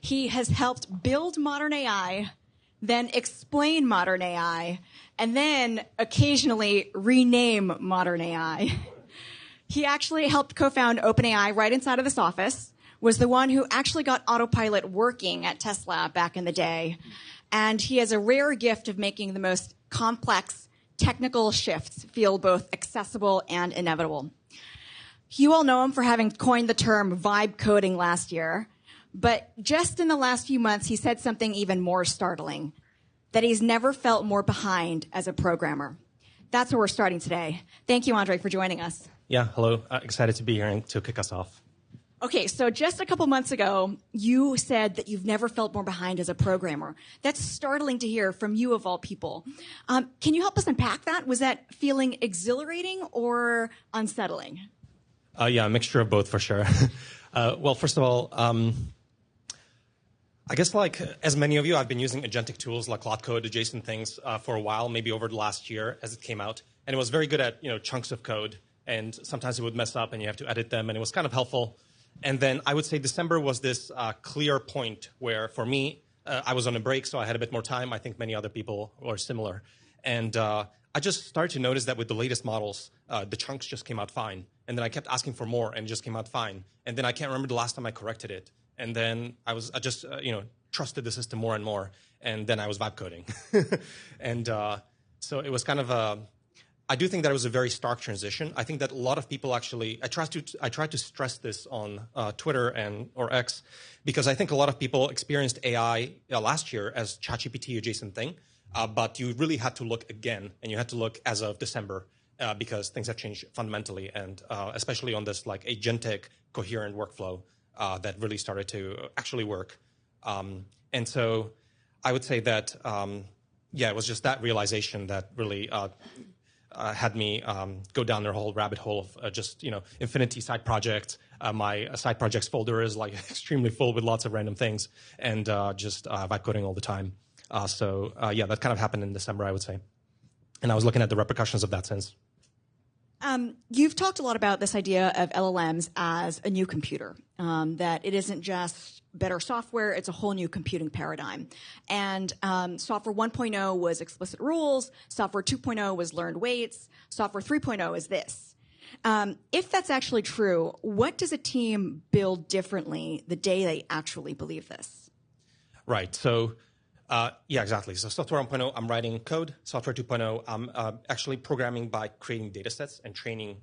He has helped build modern AI, then explain modern AI, and then occasionally rename modern AI. He actually helped co-found OpenAI right inside of this office, was the one who actually got autopilot working at Tesla back in the day. And he has a rare gift of making the most complex technical shifts feel both accessible and inevitable. You all know him for having coined the term vibe coding last year. But just in the last few months, he said something even more startling, that he's never felt more behind as a programmer. That's where we're starting today. Thank you, Andraj, for joining us. Yeah, hello. Excited to be here and to kick us off. Okay, so just a couple months ago, you said that you've never felt more behind as a programmer. That's startling to hear from you, of all people. Can you help us unpack that? Was that feeling exhilarating or unsettling? Yeah, a mixture of both for sure. Well, first of all, I guess like as many of you, I've been using agentic tools like Cloud Code, adjacent things for a while, maybe over the last year as it came out. And it was very good at chunks of code. And sometimes it would mess up and you have to edit them. And it was kind of helpful. And then I would say December was this clear point where, for me, I was on a break, so I had a bit more time. I think many other people were similar. And I just started to notice that with the latest models, the chunks just came out fine. And then I kept asking for more, and it just came out fine. And then I can't remember the last time I corrected it. And then I just trusted the system more and more. And then I was vibe coding. And so it was kind of I do think that it was a very stark transition. I think that a lot of people actually, I tried to stress this on Twitter or X, because I think a lot of people experienced AI last year as ChatGPT adjacent thing, but you really had to look again, and you had to look as of December, because things have changed fundamentally, and especially on this like agentic coherent workflow that really started to actually work. And so I would say that, it was just that realization that really had me go down the whole rabbit hole of just infinity side projects. My side projects folder is like extremely full with lots of random things, and just vibe coding all the time. That kind of happened in December, I would say. And I was looking at the repercussions of that since. You've talked a lot about this idea of LLMs as a new computer, that it isn't just better software, it's a whole new computing paradigm. And software 1.0 was explicit rules, software 2.0 was learned weights, software 3.0 is this. If that's actually true, what does a team build differently the day they actually believe this? Right, so exactly. So software 1.0, I'm writing code. Software 2.0, I'm actually programming by creating data sets and training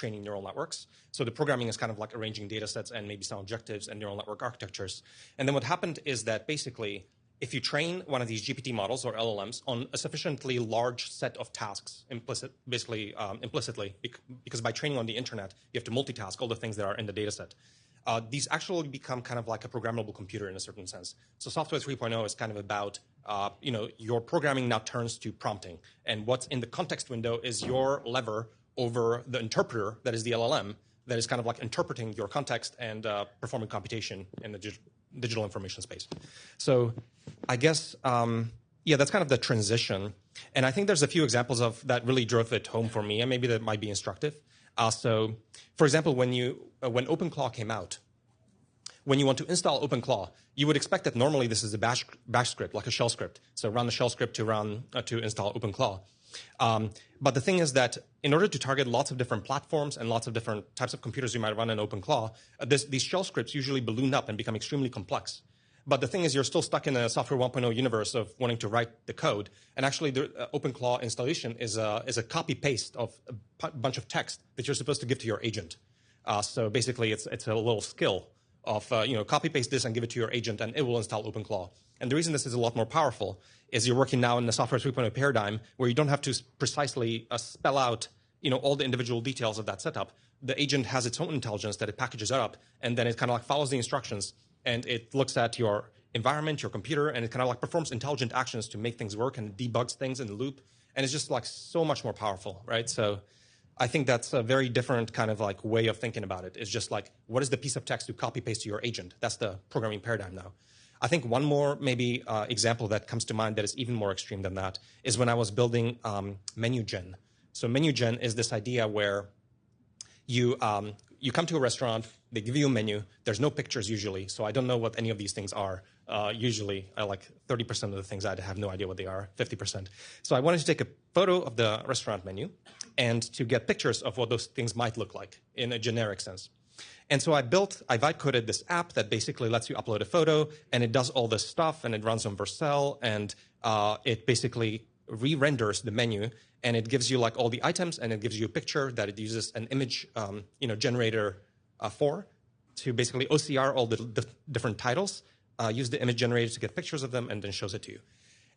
neural networks. So the programming is kind of like arranging data sets and maybe some objectives and neural network architectures. And then what happened is that basically, if you train one of these GPT models or LLMs on a sufficiently large set of tasks, implicitly, because by training on the internet, you have to multitask all the things that are in the data set. These actually become kind of like a programmable computer in a certain sense. So software 3.0 is kind of about, your programming now turns to prompting. And what's in the context window is your lever over the interpreter, that is the LLM, that is kind of like interpreting your context and performing computation in the digital information space. So I guess, that's kind of the transition. And I think there's a few examples of that really drove it home for me, and maybe that might be instructive. So, for example, when OpenClaw came out, when you want to install OpenClaw, you would expect that normally this is a bash script, like a shell script. So run the shell script to install OpenClaw. But the thing is that in order to target lots of different platforms and lots of different types of computers you might run in OpenClaw, these shell scripts usually balloon up and become extremely complex. But the thing is, you're still stuck in a software 1.0 universe of wanting to write the code. And actually, the OpenClaw installation is a copy-paste of a bunch of text that you're supposed to give to your agent. So basically, it's a little skill of, copy-paste this and give it to your agent, and it will install OpenClaw. And the reason this is a lot more powerful is you're working now in the software 3.0 paradigm where you don't have to precisely spell out, all the individual details of that setup. The agent has its own intelligence that it packages up, and then it kind of like follows the instructions. And it looks at your environment, your computer, and it kind of like performs intelligent actions to make things work and debugs things in the loop. And it's just like so much more powerful, right? So I think that's a very different kind of like way of thinking about it. It's just like, what is the piece of text to copy paste to your agent? That's the programming paradigm now. I think one more maybe example that comes to mind that is even more extreme than that is when I was building menu gen. So menu gen is this idea where you you come to a restaurant, they give you a menu. There's no pictures usually, so I don't know what any of these things are. Usually, like 30% of the things I have no idea what they are, 50%. So I wanted to take a photo of the restaurant menu and to get pictures of what those things might look like in a generic sense. And so I vibe coded this app that basically lets you upload a photo, and it does all this stuff, and it runs on Vercel, and it basically re-renders the menu, and it gives you like all the items, and it gives you a picture that it uses an image generator for to basically OCR all the different titles, use the image generator to get pictures of them, and then shows it to you.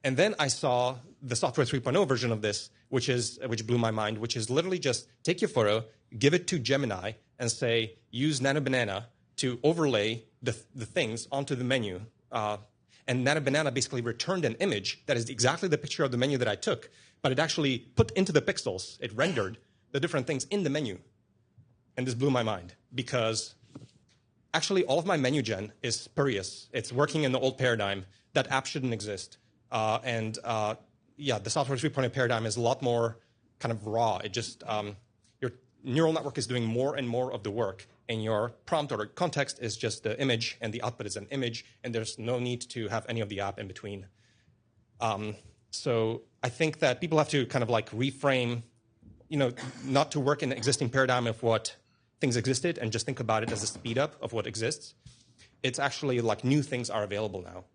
And then I saw the Software 3.0 version of this, which blew my mind, which is literally just take your photo, give it to Gemini, and say, use Nano Banana to overlay the things onto the menu. And Nano Banana basically returned an image that is exactly the picture of the menu that I took, but it actually put into the pixels, it rendered the different things in the menu. And this blew my mind because actually all of my menu gen is spurious. It's working in the old paradigm. That app shouldn't exist. The Software 3.0 paradigm is a lot more kind of raw. It just, your neural network is doing more and more of the work, and your prompt or context is just the image, and the output is an image, and there's no need to have any of the app in between. So I think that people have to kind of like reframe, not to work in the existing paradigm of what things existed and just think about it as a speed up of what exists. It's actually like new things are available now.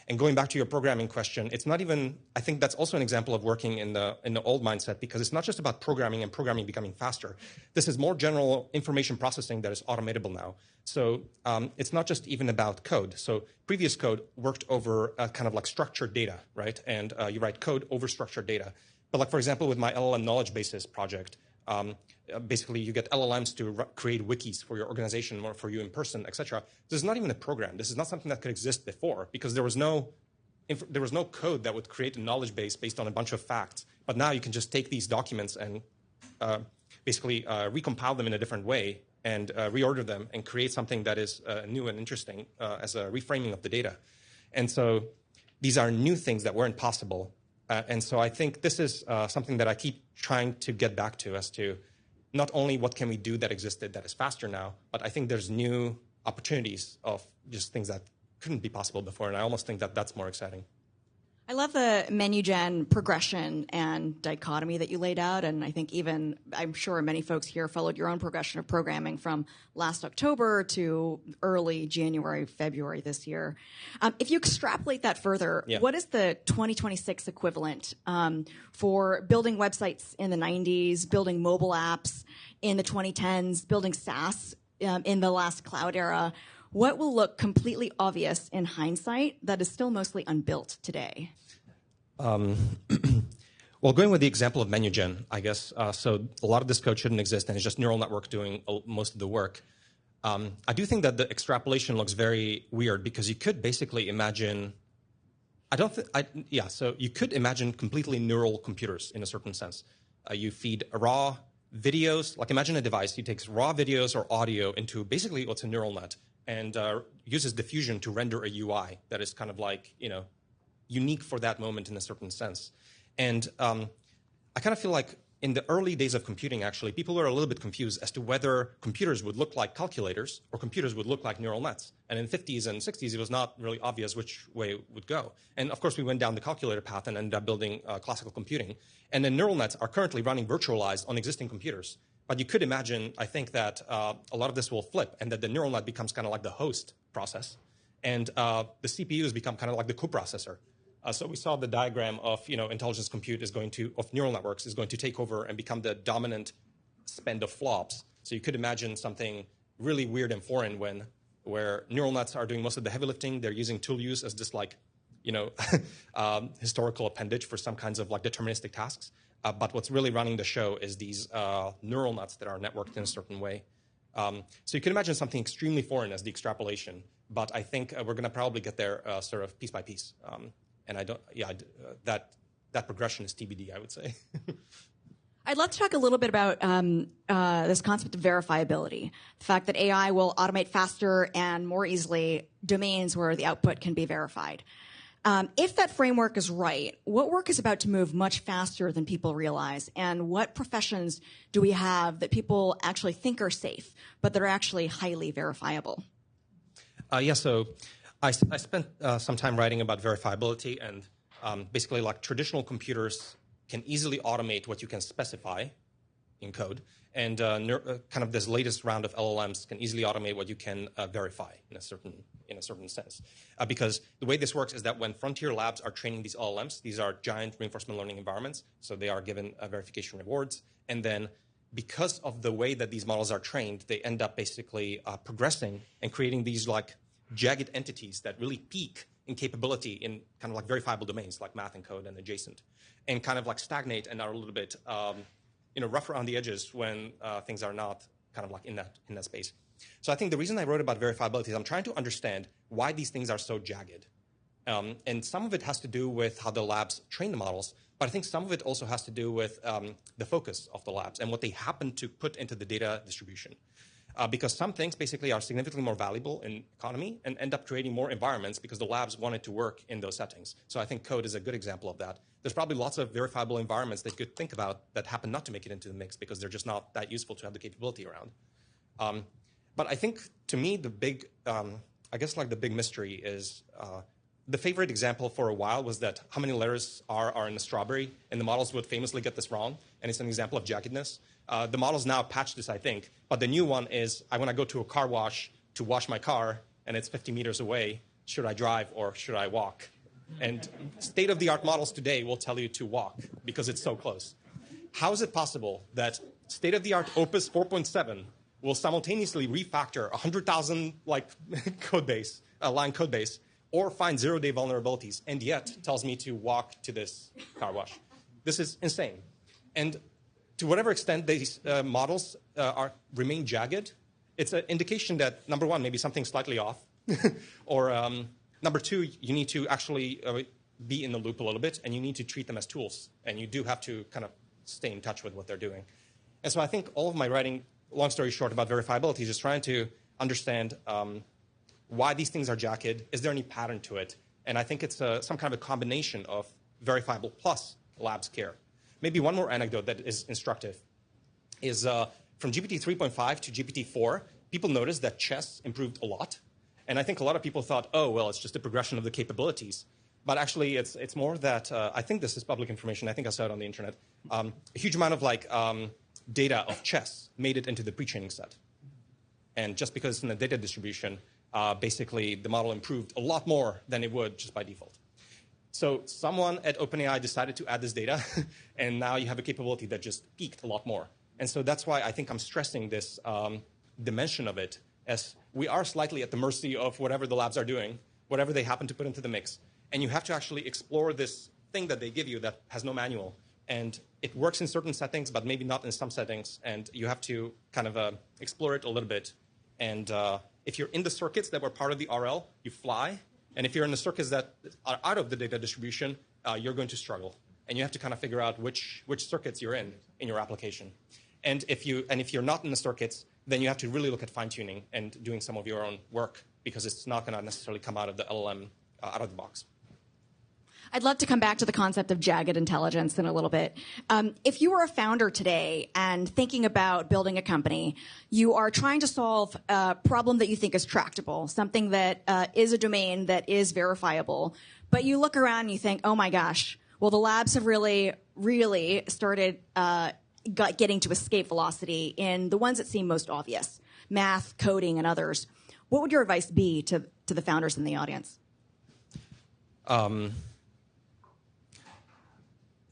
And going back to your programming question, it's not even, I think that's also an example of working in the old mindset, because it's not just about programming and programming becoming faster. This is more general information processing that is automatable now. So it's not just even about code. So previous code worked over kind of like structured data, right? And you write code over structured data. But like, for example, with my LLM knowledge bases project, basically you get LLMs to create wikis for your organization or for you in person, etc. This is not even a program. This is not something that could exist before, because there was no code that would create a knowledge base based on a bunch of facts. But now you can just take these documents and basically recompile them in a different way and reorder them and create something that is new and interesting as a reframing of the data. And so these are new things that weren't possible. And so I think this is something that I keep trying to get back to, as to not only what can we do that existed that is faster now, but I think there's new opportunities of just things that couldn't be possible before. And I almost think that that's more exciting. I love the menu gen progression and dichotomy that you laid out. And I think even, I'm sure many folks here followed your own progression of programming from last October to early January, February this year. If you extrapolate that further, what is the 2026 equivalent for building websites in the 90s, building mobile apps in the 2010s, building SaaS in the last cloud era? What will look completely obvious in hindsight that is still mostly unbuilt today? Well, going with the example of menu gen, I guess, so a lot of this code shouldn't exist, and it's just neural network doing most of the work. I do think that the extrapolation looks very weird, because you could basically imagine, so you could imagine completely neural computers in a certain sense. You feed raw videos, like imagine a device, he takes raw videos or audio into basically what's a neural net, and uses diffusion to render a UI that is kind of like, unique for that moment in a certain sense. And I kind of feel like in the early days of computing, actually, people were a little bit confused as to whether computers would look like calculators or computers would look like neural nets. And in the 50s and 60s, it was not really obvious which way it would go. And of course, we went down the calculator path and ended up building classical computing. And then neural nets are currently running virtualized on existing computers. But you could imagine, I think, that a lot of this will flip, and that the neural net becomes kind of like the host process, and the CPUs become kind of like the coprocessor. So we saw the diagram of, intelligence compute of neural networks is going to take over and become the dominant spend of flops. So you could imagine something really weird and foreign where neural nets are doing most of the heavy lifting. They're using tool use as this historical appendage for some kinds of like deterministic tasks. But what's really running the show is these neural nets that are networked in a certain way. So you can imagine something extremely foreign as the extrapolation. But I think we're going to probably get there sort of piece by piece. And that progression is TBD, I would say. I'd love to talk a little bit about this concept of verifiability, the fact that AI will automate faster and more easily domains where the output can be verified. If that framework is right, what work is about to move much faster than people realize? And what professions do we have that people actually think are safe, but that are actually highly verifiable? So I spent some time writing about verifiability, and basically, like, traditional computers can easily automate what you can specify in code, and kind of this latest round of LLMs can easily automate what you can verify in a certain sense. Because the way this works is that when frontier labs are training these LLMs, these are giant reinforcement learning environments, so they are given verification rewards, and then because of the way that these models are trained, they end up basically progressing and creating these like jagged entities that really peak in capability in kind of like verifiable domains like math and code and adjacent, and kind of like stagnate and are a little bit rough around the edges when things are not kind of like in that space. So I think the reason I wrote about verifiability is I'm trying to understand why these things are so jagged. And some of it has to do with how the labs train the models, but I think some of it also has to do with the focus of the labs and what they happen to put into the data distribution. Because some things basically are significantly more valuable in economy and end up creating more environments because the labs wanted to work in those settings. So I think code is a good example of that. There's probably lots of verifiable environments that you could think about that happen not to make it into the mix because they're just not that useful to have the capability around. But I think, to me, the big mystery is the favorite example for a while was that how many letters are in a strawberry, and the models would famously get this wrong, and it's an example of jaggedness. The models now patch this, I think, but the new one is when I go to a car wash to wash my car, and it's 50 meters away, should I drive or should I walk? And state-of-the-art models today will tell you to walk because it's so close. How is it possible that state-of-the-art Opus 4.7 will simultaneously refactor 100,000 line code base, or find zero-day vulnerabilities, and yet tells me to walk to this car wash? This is insane. And to whatever extent these models remain jagged, it's an indication that, number one, maybe something's slightly off, or number two, you need to actually be in the loop a little bit, and you need to treat them as tools, and you do have to kind of stay in touch with what they're doing. And so I think all of my writing, long story short, about verifiability is just trying to understand why these things are jagged. Is there any pattern to it? And I think it's some kind of a combination of verifiable plus labs care. Maybe one more anecdote that is instructive is from GPT 3.5 to GPT 4, people noticed that chess improved a lot. And I think a lot of people thought, oh, well, it's just a progression of the capabilities. But actually, it's more that I think this is public information. I think I saw it on the internet. A huge amount of data of chess made it into the pre-training set. And just because it's in the data distribution, basically the model improved a lot more than it would just by default. So someone at OpenAI decided to add this data, and now you have a capability that just peaked a lot more. And so that's why I think I'm stressing this dimension of it, as we are slightly at the mercy of whatever the labs are doing, whatever they happen to put into the mix. And you have to actually explore this thing that they give you that has no manual. And it works in certain settings, but maybe not in some settings. And you have to kind of explore it a little bit. And if you're in the circuits that were part of the RL, you fly. And if you're in the circuits that are out of the data distribution, you're going to struggle. And you have to kind of figure out which circuits you're in your application. And if you're not in the circuits, then you have to really look at fine-tuning and doing some of your own work, because it's not going to necessarily come out of the LLM out of the box. I'd love to come back to the concept of jagged intelligence in a little bit. If you were a founder today and thinking about building a company, you are trying to solve a problem that you think is tractable, something that is a domain that is verifiable, but you look around and you think, oh my gosh, well, the labs have really, really started getting to escape velocity in the ones that seem most obvious, math, coding, and others. What would your advice be to the founders in the audience?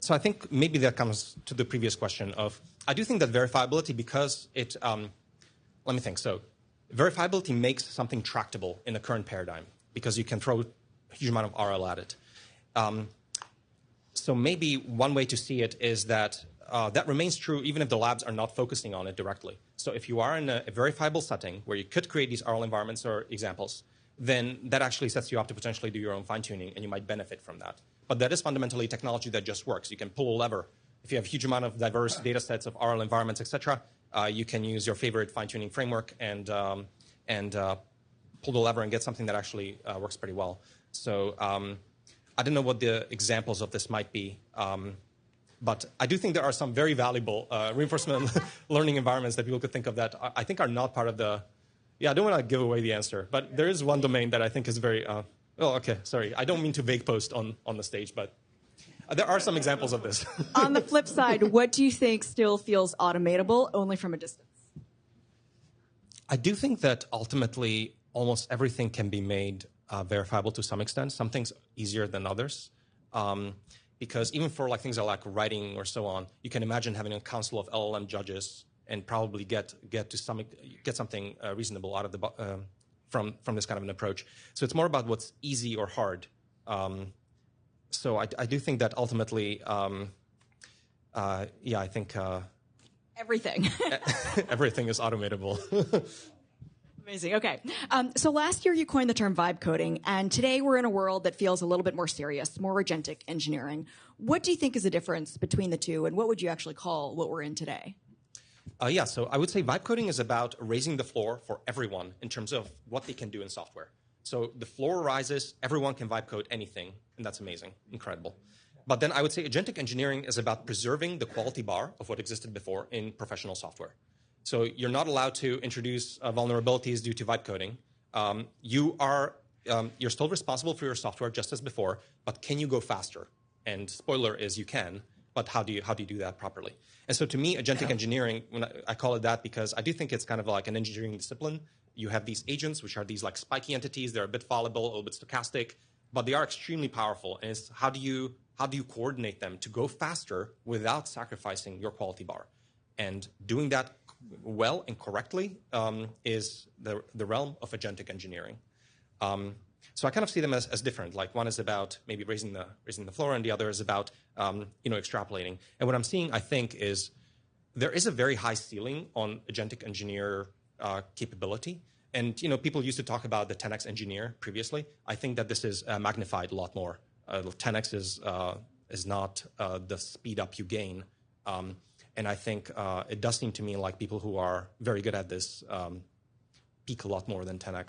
So I think maybe that comes to the previous question of, I do think that verifiability, because it, let me think. So verifiability makes something tractable in the current paradigm because you can throw a huge amount of RL at it. So maybe one way to see it is that that remains true even if the labs are not focusing on it directly. So if you are in a verifiable setting where you could create these RL environments or examples, then that actually sets you up to potentially do your own fine-tuning, and you might benefit from that. But that is fundamentally technology that just works. You can pull a lever. If you have a huge amount of diverse data sets of RL environments, et cetera, you can use your favorite fine-tuning framework and pull the lever and get something that actually works pretty well. So I don't know what the examples of this might be, but I do think there are some very valuable reinforcement learning environments that people could think of that I think are not part of the. Yeah, I don't want to give away the answer, but there is one domain that I think is very. Oh, okay, sorry. I don't mean to vague post on the stage, but there are some examples of this. On the flip side, what do you think still feels automatable only from a distance? I do think that ultimately almost everything can be made verifiable to some extent. Some things easier than others. Because even for like things like writing or so on, you can imagine having a council of LLM judges and probably get something reasonable out of the from this kind of an approach. So it's more about what's easy or hard. So I do think that ultimately, I think everything everything is automatable. Amazing. Okay. So last year you coined the term vibe coding, and today we're in a world that feels a little bit more serious, more agentic engineering. What do you think is the difference between the two, and what would you actually call what we're in today? So I would say vibe coding is about raising the floor for everyone in terms of what they can do in software. So the floor rises, everyone can vibe code anything, and that's amazing, incredible. But then I would say agentic engineering is about preserving the quality bar of what existed before in professional software. So you're not allowed to introduce vulnerabilities due to vibe coding. You're still responsible for your software just as before, but can you go faster? And spoiler is you can, but how do you do that properly? And so to me, agentic engineering, when I call it that because I do think it's kind of like an engineering discipline. You have these agents, which are these like spiky entities. They're a bit fallible, a little bit stochastic, but they are extremely powerful. And it's how do you coordinate them to go faster without sacrificing your quality bar? And doing that well and correctly is the realm of agentic engineering. So I kind of see them as different. Like one is about maybe raising the floor, and the other is about extrapolating. And what I'm seeing, I think, is there is a very high ceiling on agentic engineer capability. And people used to talk about the 10x engineer previously. I think that this is magnified a lot more. 10x is not the speed up you gain. And I think it does seem to me like people who are very good at this peak a lot more than 10x.